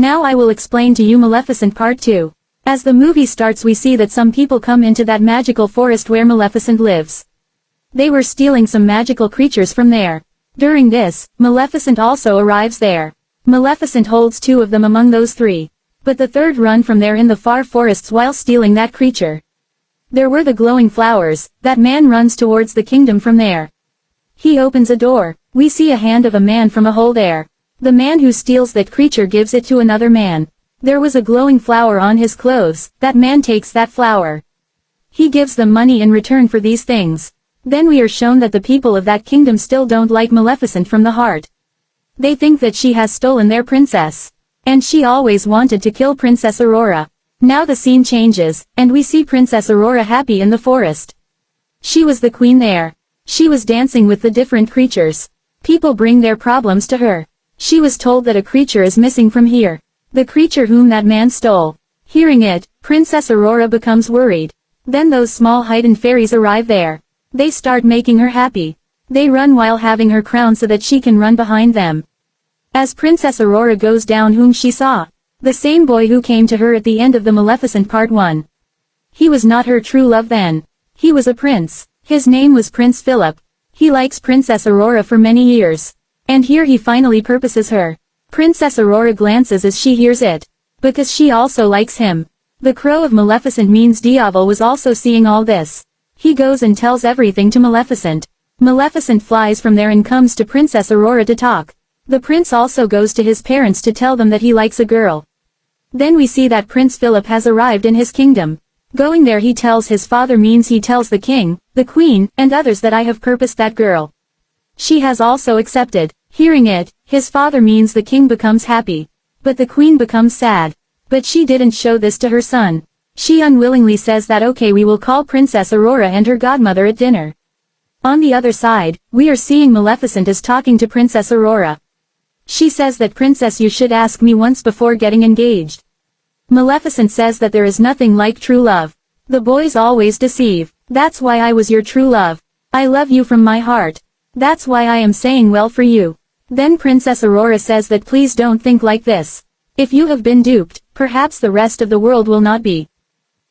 Now I will explain to you Maleficent Part 2. As the movie starts we see that some people come into that magical forest where Maleficent lives. They were stealing some magical creatures from there. During this, Maleficent also arrives there. Maleficent holds 2 of them among those 3. But the third run from there in the far forests while stealing that creature. There were the glowing flowers. That man runs towards the kingdom from there. He opens a door. We see a hand of a man from a hole there. The man who steals that creature gives it to another man. There was a glowing flower on his clothes. That man takes that flower. He gives them money in return for these things. Then we are shown that the people of that kingdom still don't like Maleficent from the heart. They think that she has stolen their princess. And she always wanted to kill Princess Aurora. Now the scene changes, and we see Princess Aurora happy in the forest. She was the queen there. She was dancing with the different creatures. People bring their problems to her. She was told that a creature is missing from here. The creature whom that man stole. Hearing it, Princess Aurora becomes worried. Then those small hidden fairies arrive there. They start making her happy. They run while having her crowned so that she can run behind them. As Princess Aurora goes down whom she saw. The same boy who came to her at the end of the Maleficent Part 1. He was not her true love then. He was a prince. His name was Prince Philip. He likes Princess Aurora for many years. And here he finally purposes her. Princess Aurora glances as she hears it. Because she also likes him. The crow of Maleficent means Diavel was also seeing all this. He goes and tells everything to Maleficent. Maleficent flies from there and comes to Princess Aurora to talk. The prince also goes to his parents to tell them that he likes a girl. Then we see that Prince Philip has arrived in his kingdom. Going there he tells his father means he tells the king, the queen, and others that I have purposed that girl. She has also accepted. Hearing it, his father means the king becomes happy. But the queen becomes sad. But she didn't show this to her son. She unwillingly says that okay we will call Princess Aurora and her godmother at dinner. On the other side, we are seeing Maleficent is talking to Princess Aurora. She says that Princess you should ask me once before getting engaged. Maleficent says that there is nothing like true love. The boys always deceive. That's why I was your true love. I love you from my heart. That's why I am saying well for you. Then Princess Aurora says that please don't think like this. If you have been duped, perhaps the rest of the world will not be.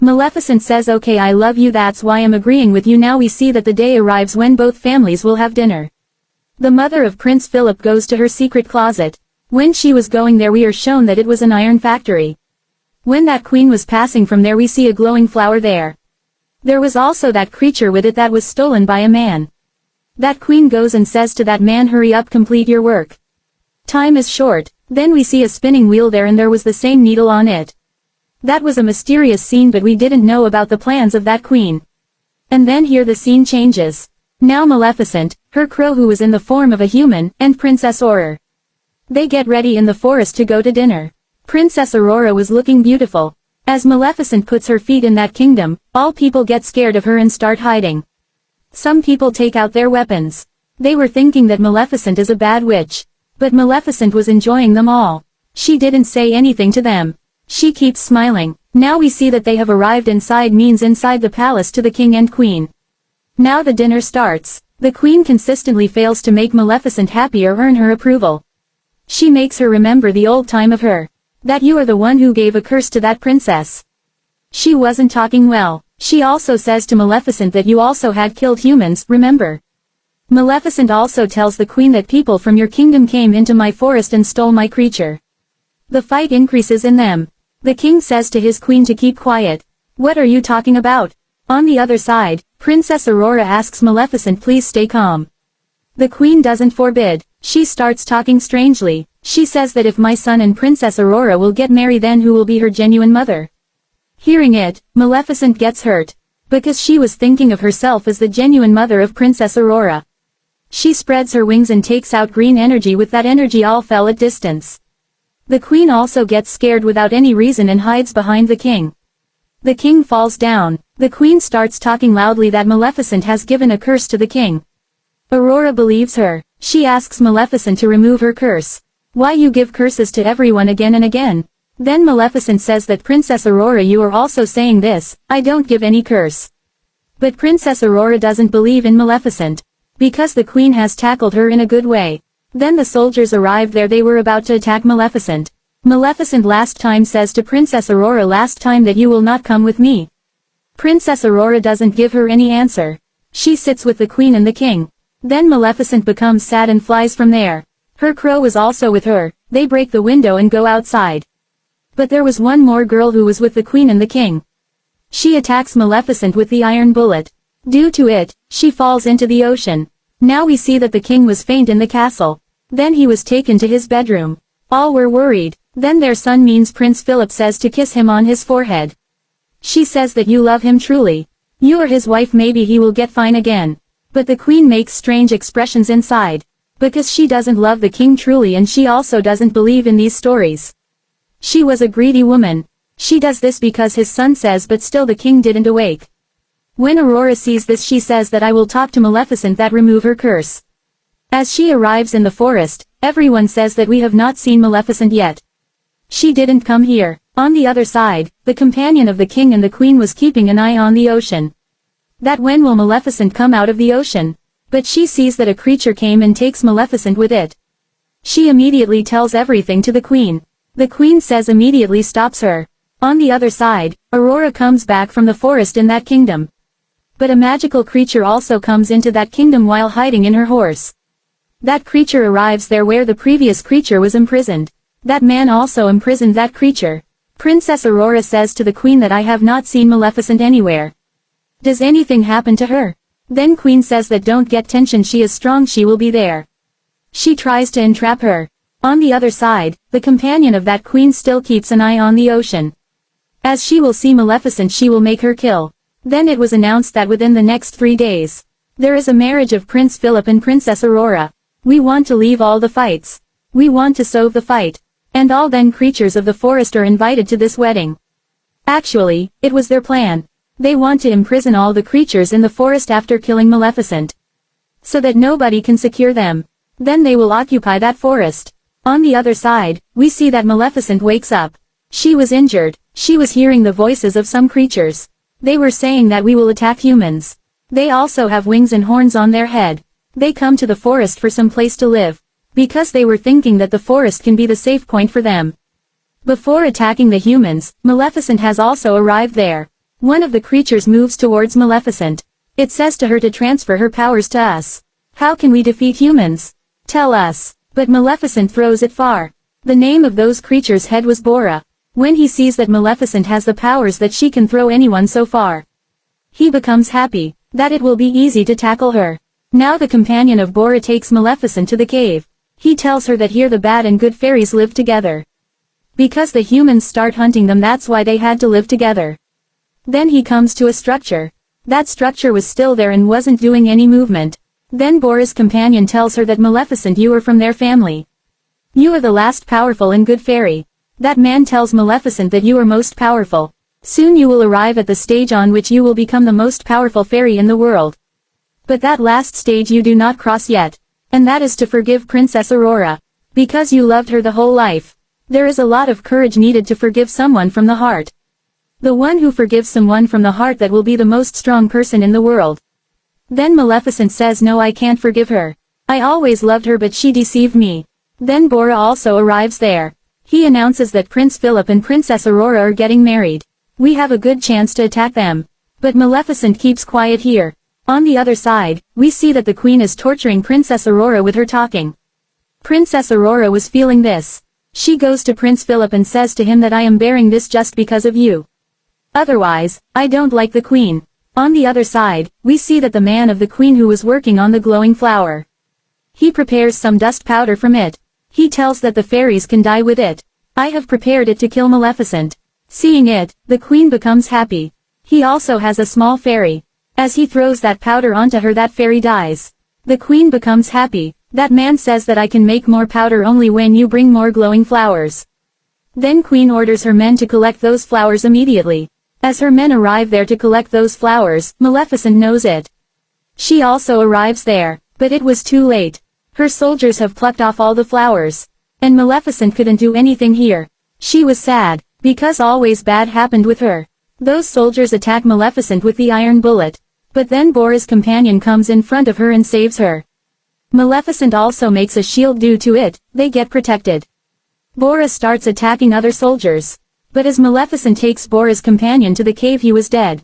Maleficent says okay I love you that's why I'm agreeing with you now we see that the day arrives when both families will have dinner. The mother of Prince Philip goes to her secret closet. When she was going there we are shown that it was an iron factory. When that queen was passing from there we see a glowing flower there. There was also that creature with it that was stolen by a man. That queen goes and says to that man hurry up complete your work. Time is short. Then we see a spinning wheel there and there was the same needle on it. That was a mysterious scene but we didn't know about the plans of that queen. And then here the scene changes. Now Maleficent, her crow who was in the form of a human, and Princess Aurora. They get ready in the forest to go to dinner. Princess Aurora was looking beautiful. As Maleficent puts her feet in that kingdom, all people get scared of her and start hiding. Some people take out their weapons. They were thinking that Maleficent is a bad witch. But Maleficent was enjoying them all. She didn't say anything to them. She keeps smiling. Now we see that they have arrived inside means inside the palace to the king and queen. Now the dinner starts. The queen consistently fails to make Maleficent happy or earn her approval. She makes her remember the old time of her. That you are the one who gave a curse to that princess. She wasn't talking well. She also says to Maleficent that you also had killed humans, remember? Maleficent also tells the queen that people from your kingdom came into my forest and stole my creature. The fight increases in them. The king says to his queen to keep quiet. What are you talking about? On the other side, Princess Aurora asks Maleficent please stay calm. The queen doesn't forbid. She starts talking strangely. She says that if my son and Princess Aurora will get married then who will be her genuine mother? Hearing it, Maleficent gets hurt. Because she was thinking of herself as the genuine mother of Princess Aurora. She spreads her wings and takes out green energy with that energy all fell at distance. The queen also gets scared without any reason and hides behind the king. The king falls down. The queen starts talking loudly that Maleficent has given a curse to the king. Aurora believes her. She asks Maleficent to remove her curse. Why you give curses to everyone again and again? Then Maleficent says that Princess Aurora you are also saying this, I don't give any curse. But Princess Aurora doesn't believe in Maleficent. Because the queen has tackled her in a good way. Then the soldiers arrived there they were about to attack Maleficent. Maleficent last time says to Princess Aurora last time that you will not come with me. Princess Aurora doesn't give her any answer. She sits with the queen and the king. Then Maleficent becomes sad and flies from there. Her crow is also with her. They break the window and go outside. But there was one more girl who was with the queen and the king. She attacks Maleficent with the iron bullet. Due to it, she falls into the ocean. Now we see that the king was faint in the castle. Then he was taken to his bedroom. All were worried. Then their son means Prince Philip says to kiss him on his forehead. She says that you love him truly. You are his wife, maybe he will get fine again. But the queen makes strange expressions inside. Because she doesn't love the king truly and she also doesn't believe in these stories. She was a greedy woman. She does this because his son says, but still the king didn't awake. When Aurora sees this, she says that I will talk to Maleficent that remove her curse. As she arrives in the forest, everyone says that we have not seen Maleficent yet. She didn't come here. On the other side, the companion of the king and the queen was keeping an eye on the ocean. That when will Maleficent come out of the ocean? But she sees that a creature came and takes Maleficent with it. She immediately tells everything to the queen. The queen says immediately stops her. On the other side, Aurora comes back from the forest in that kingdom. But a magical creature also comes into that kingdom while hiding in her horse. That creature arrives there where the previous creature was imprisoned. That man also imprisoned that creature. Princess Aurora says to the queen that I have not seen Maleficent anywhere. Does anything happen to her? Then queen says that don't get tension, she is strong, she will be there. She tries to entrap her. On the other side, the companion of that queen still keeps an eye on the ocean. As she will see Maleficent, she will make her kill. Then it was announced that within the next 3 days, there is a marriage of Prince Philip and Princess Aurora. We want to leave all the fights. We want to solve the fight. And all then creatures of the forest are invited to this wedding. Actually, it was their plan. They want to imprison all the creatures in the forest after killing Maleficent. So that nobody can secure them. Then they will occupy that forest. On the other side, we see that Maleficent wakes up. She was injured. She was hearing the voices of some creatures. They were saying that we will attack humans. They also have wings and horns on their head. They come to the forest for some place to live. Because they were thinking that the forest can be the safe point for them. Before attacking the humans, Maleficent has also arrived there. One of the creatures moves towards Maleficent. It says to her to transfer her powers to us. How can we defeat humans? Tell us. But Maleficent throws it far. The name of those creatures' head was Bora. When he sees that Maleficent has the powers that she can throw anyone so far, he becomes happy, that it will be easy to tackle her. Now the companion of Bora takes Maleficent to the cave. He tells her that here the bad and good fairies live together. Because the humans start hunting them, that's why they had to live together. Then he comes to a structure. That structure was still there and wasn't doing any movement. Then Bora's companion tells her that Maleficent, you are from their family. You are the last powerful and good fairy. That man tells Maleficent that you are most powerful. Soon you will arrive at the stage on which you will become the most powerful fairy in the world. But that last stage you do not cross yet. And that is to forgive Princess Aurora. Because you loved her the whole life. There is a lot of courage needed to forgive someone from the heart. The one who forgives someone from the heart, that will be the most strong person in the world. Then Maleficent says, no, I can't forgive her. I always loved her, but she deceived me. Then Bora also arrives there. He announces that Prince Philip and Princess Aurora are getting married. We have a good chance to attack them. But Maleficent keeps quiet here. On the other side, we see that the queen is torturing Princess Aurora with her talking. Princess Aurora was feeling this. She goes to Prince Philip and says to him that I am bearing this just because of you. Otherwise, I don't like the queen. On the other side, we see that the man of the queen who was working on the glowing flower. He prepares some dust powder from it. He tells that the fairies can die with it. I have prepared it to kill Maleficent. Seeing it, the queen becomes happy. He also has a small fairy. As he throws that powder onto her, that fairy dies. The queen becomes happy. That man says that I can make more powder only when you bring more glowing flowers. Then queen orders her men to collect those flowers immediately. As her men arrive there to collect those flowers, Maleficent knows it. She also arrives there, but it was too late. Her soldiers have plucked off all the flowers. And Maleficent couldn't do anything here. She was sad, because always bad happened with her. Those soldiers attack Maleficent with the iron bullet. But then Bora's companion comes in front of her and saves her. Maleficent also makes a shield due to it, they get protected. Bora starts attacking other soldiers. But as Maleficent takes Bora's companion to the cave, he was dead.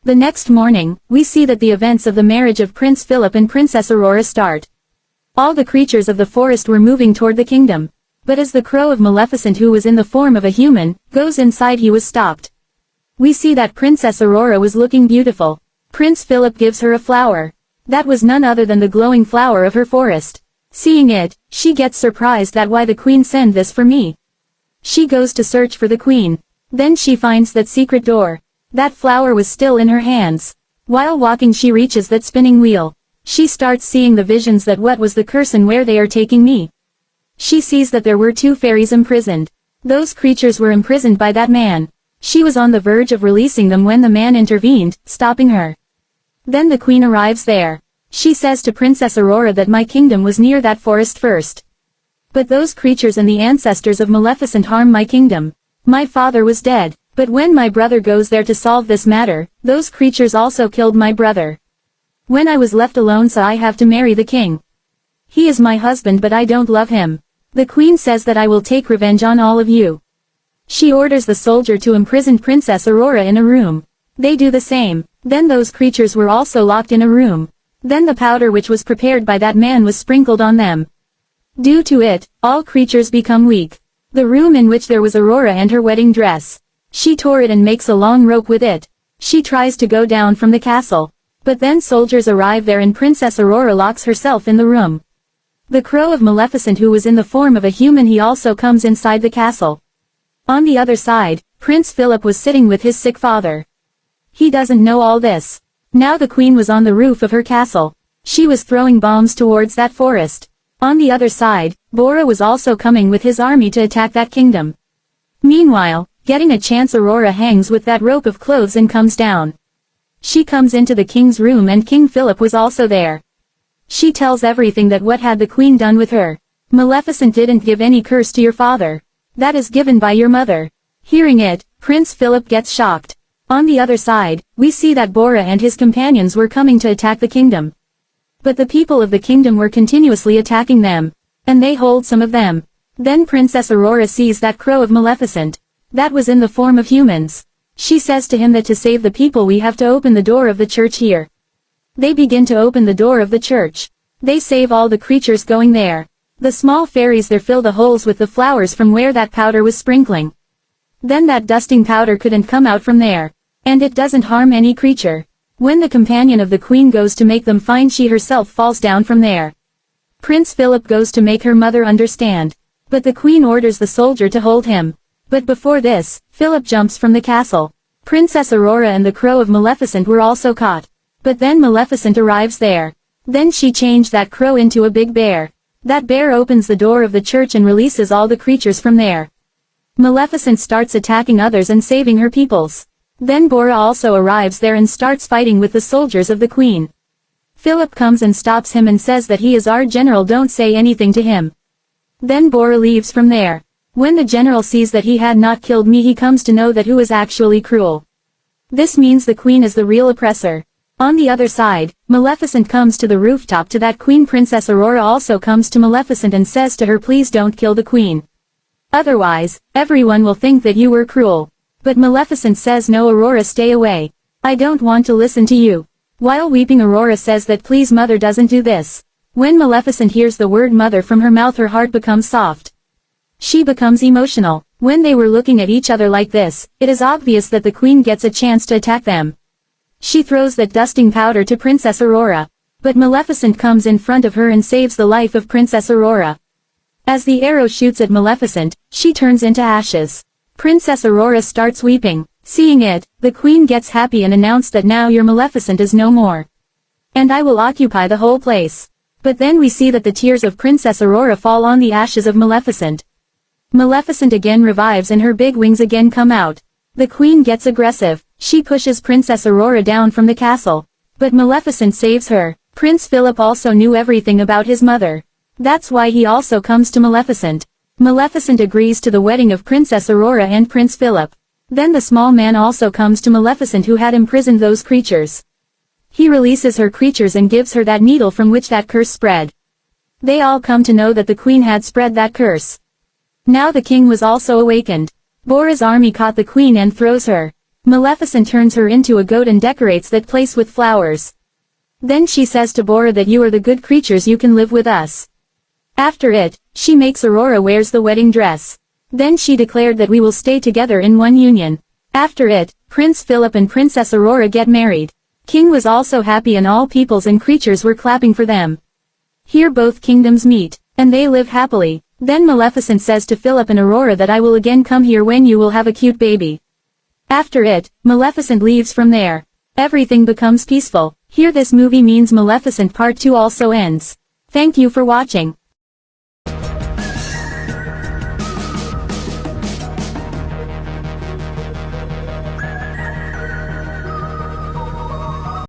The next morning, we see that the events of the marriage of Prince Philip and Princess Aurora start. All the creatures of the forest were moving toward the kingdom. But as the crow of Maleficent, who was in the form of a human, goes inside, he was stopped. We see that Princess Aurora was looking beautiful. Prince Philip gives her a flower. That was none other than the glowing flower of her forest. Seeing it, she gets surprised that why the queen sent this for me. She goes to search for the queen. Then she finds that secret door. That flower was still in her hands. While walking, she reaches that spinning wheel. She starts seeing the visions that what was the curse and where they are taking me. She sees that there were 2 fairies imprisoned. Those creatures were imprisoned by that man. She was on the verge of releasing them when the man intervened, stopping her. Then the queen arrives there. She says to Princess Aurora that my kingdom was near that forest first. But those creatures and the ancestors of Maleficent harm my kingdom. My father was dead, but when my brother goes there to solve this matter, those creatures also killed my brother. When I was left alone, so I have to marry the king. He is my husband, but I don't love him. The queen says that I will take revenge on all of you. She orders the soldier to imprison Princess Aurora in a room. They do the same. Then those creatures were also locked in a room. Then the powder which was prepared by that man was sprinkled on them. Due to it, all creatures become weak. The room in which there was Aurora and her wedding dress. She tore it and makes a long rope with it. She tries to go down from the castle. But then soldiers arrive there and Princess Aurora locks herself in the room. The crow of Maleficent, who was in the form of a human, he also comes inside the castle. On the other side, Prince Philip was sitting with his sick father. He doesn't know all this. Now the queen was on the roof of her castle. She was throwing bombs towards that forest. On the other side, Bora was also coming with his army to attack that kingdom. Meanwhile, getting a chance, Aurora hangs with that rope of clothes and comes down. She comes into the king's room and King Philip was also there. She tells everything that what had the queen done with her. Maleficent didn't give any curse to your father. That is given by your mother. Hearing it, Prince Philip gets shocked. On the other side, we see that Bora and his companions were coming to attack the kingdom. But the people of the kingdom were continuously attacking them. And they hold some of them. Then Princess Aurora sees that crow of Maleficent. That was in the form of humans. She says to him that to save the people we have to open the door of the church here. They begin to open the door of the church. They save all the creatures going there. The small fairies there fill the holes with the flowers from where that powder was sprinkling. Then that dusting powder couldn't come out from there. And it doesn't harm any creature. When the companion of the queen goes to make them fine, she herself falls down from there. Prince Philip goes to make her mother understand. But the queen orders the soldier to hold him. But before this, Philip jumps from the castle. Princess Aurora and the crow of Maleficent were also caught. But then Maleficent arrives there. Then she changed that crow into a big bear. That bear opens the door of the church and releases all the creatures from there. Maleficent starts attacking others and saving her peoples. Then Bora also arrives there and starts fighting with the soldiers of the queen. Philip comes and stops him and says that he is our general, don't say anything to him. Then Bora leaves from there. When the general sees that he had not killed me, he comes to know that who is actually cruel. This means the queen is the real oppressor. On the other side, Maleficent comes to the rooftop to that queen. Princess Aurora also comes to Maleficent and says to her, please don't kill the queen. Otherwise, everyone will think that you were cruel. But Maleficent says, no, Aurora, stay away. I don't want to listen to you. While weeping, Aurora says that please mother, doesn't do this. When Maleficent hears the word mother from her mouth, her heart becomes soft. She becomes emotional. When they were looking at each other like this, it is obvious that the queen gets a chance to attack them. She throws that dusting powder to Princess Aurora. But Maleficent comes in front of her and saves the life of Princess Aurora. As the arrow shoots at Maleficent, she turns into ashes. Princess Aurora starts weeping. Seeing it, the queen gets happy and announced that now your Maleficent is no more. And I will occupy the whole place. But then we see that the tears of Princess Aurora fall on the ashes of Maleficent. Maleficent again revives and her big wings again come out. The queen gets aggressive. She pushes Princess Aurora down from the castle. But Maleficent saves her. Prince Philip also knew everything about his mother. That's why he also comes to Maleficent. Maleficent agrees to the wedding of Princess Aurora and Prince Philip. Then the small man also comes to Maleficent, who had imprisoned those creatures. He releases her creatures and gives her that needle from which that curse spread. They all come to know that the queen had spread that curse. Now the king was also awakened. Bora's army caught the queen and throws her. Maleficent turns her into a goat and decorates that place with flowers. Then she says to Bora that you are the good creatures, you can live with us. After it, she makes Aurora wears the wedding dress. Then she declared that we will stay together in one union. After it, Prince Philip and Princess Aurora get married. King was also happy and all peoples and creatures were clapping for them. Here both kingdoms meet, and they live happily. Then Maleficent says to Philip and Aurora that I will again come here when you will have a cute baby. After it, Maleficent leaves from there. Everything becomes peaceful. Here this movie means Maleficent Part 2 also ends. Thank you for watching.